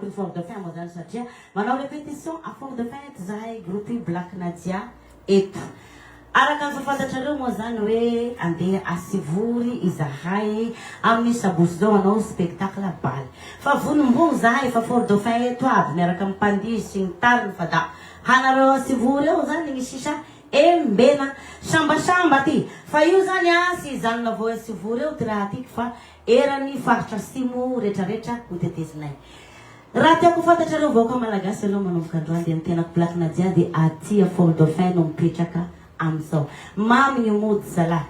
ny fort de fin moa zany satria manao répétition à fort de fin eto zahay groupe Black Nadia eto araka ny fafantatrareo moa zany hoe andeha asivory izahay amin'ny sabosy zao anao spectacle baly fa vonombogno zahay fa fort de fin eto aby miaraka amin'ny pandisy sy ny tariny fa da hanareo asivory eo zany ny sisa embena sambasamba ty fa io zany sy zanona vao asivory eo ty raha tiky fa erany faritra simo rehetrarehetra hotetezinay raha tiako fantatrareo vaoka malagasy aloha manomboka androany de nitenako Black Nadia de aty fort de fin no mipetraka amizao mamy ny mody zalahy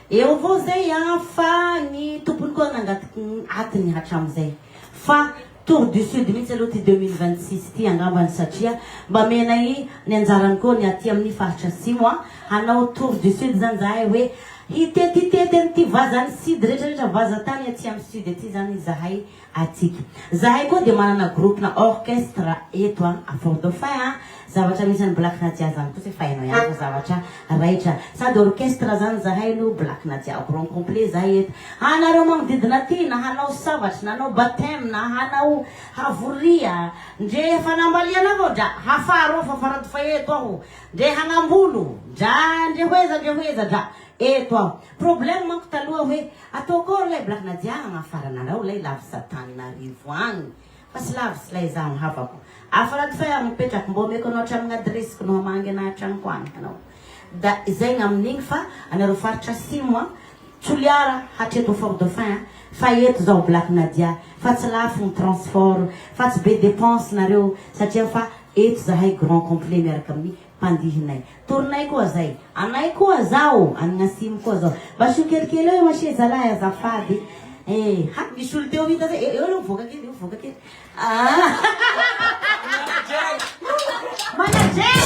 eo avao zay fa ny tompony koa nangatiky atiny hatramizay fa Tour du Sud mihitsy aloha ty 2026 ty angambany satria mba menay ny anjarany koa ny aty amin'ny faritra simo hanao Tour du Sud zany zahay hoe hitetitety ty vazany sud rehetrarehetra vaza tany aty amin'ny sud aty zany zahay atiky zahay koa de manana groupe na orchestre eto à Fort Dauphin zavatra misy any Black Nadia zany koa fa hainao ihany fa zavatra raitra sady orchestre zany zahay no Black Nadia grand complet zahay eto anareo magnodidina ty na hanao savatry na hanao baptême na hanao havoria ndre fanambaliana avao dra hafaro fa farady fa eto aho ndre hanambolo dra ndre hoeza dra eto aho problème manko taloha hoe ataoko lay Black Nadia agnafaranareo lay lavy Satananarivo agny fa sy lavy sy lay zaho havako afarady fa mipetraky mbo meko anao tragno adresiko no hamangy ana tragnoko any anao da izay gn'amin'igny fa anareo faritra simo Toliara hatreto Fort Dauphin fa eto zao Black Nadia fa tsy lafo ny transport fa tsy be dépense nareo satria fa eto zahay grand complet miaraka amin'ny pandihinay tournay koa zay anay koa zao anagnasimo koa zao basho kelikely eo mashe zalahy azafady ha misy olo teo hita zay eo lo mivoaka kely manajera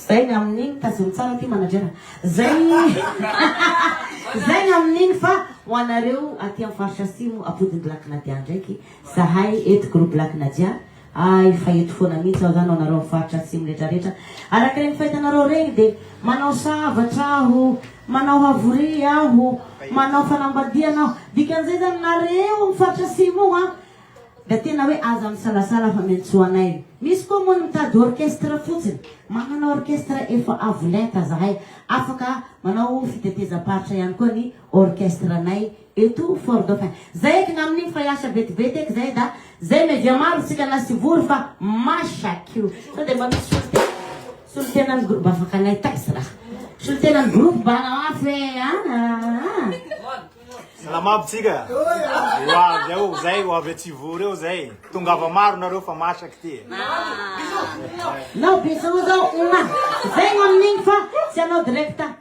zay gn'amin'igny tazony tsara ty manajera zay gn'amin'igny fa hoanareo aty amin'ny faritra simo apodiny Black Nadia ndraiky zahay eto groupe Black Nadia fa eto foana mihitsy aho zany anareo amin'ny faritra simo rehetrarehetra araka regny fahitanareo regny de manao savatra aho manao havoria aho manao fanambadiana aho dikan'izay zany nareo amin'ny faritra simo da tena hoe aza misalasala fa mentsoanay misy koa moa mitady orchestre fotsiny manana orchestre efa avolenta zahay afaka manao fitetezam-paritra ihany koa ny orchestre anay eto Fort Dauphin zay eky gn'amin'igny fa hiasa vetivety eky zay da zay media maro tsika nasivory fa masakio so de mba misy solotenany groupe afaka anay taxi raha solotenany groupe bana afy La mapsiga. Wow, eu usei o objetivo, eu usei. Tungava mar na rufa marcha que tinha. Não, precisa uma. Vem uma ninfa, se não directa.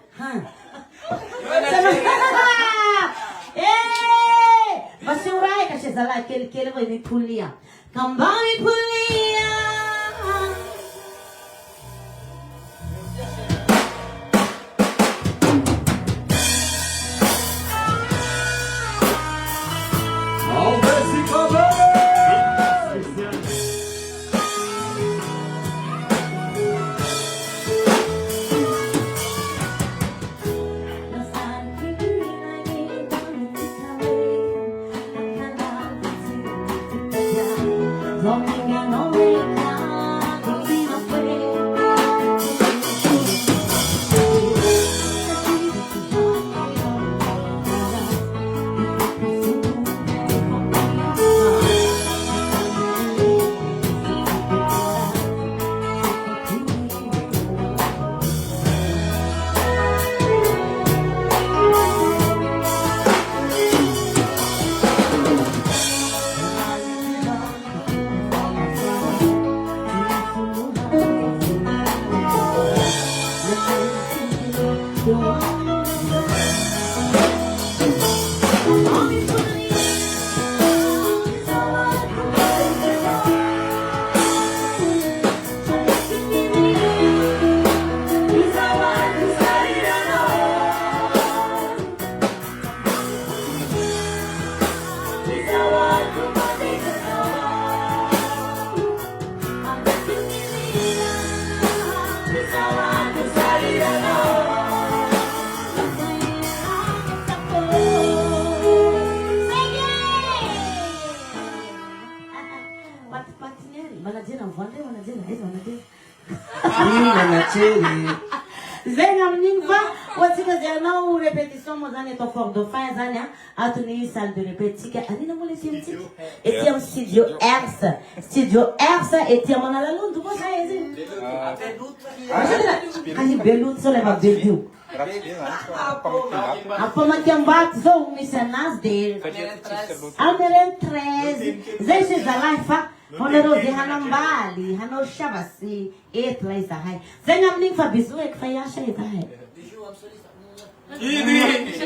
Mas eu rai que chega lá aquele que ele vai me pulia. Cambani pulia. Zenga mninfa, watika zana ou répétition mo zane to fort de fin zane a tenu salle de répétition. Ani na mo le studio. Et tiens studio R. Studio R et tiens mon ala londu ko sa yezi. Ani belut so le ma bedu. Apa macam bat zo misanas de. Ameren 13. Zese zalaifa. Honoro de hanambali, hano shabasi, et laizahai. Zenga mninfa bizu ek fayasha izahai.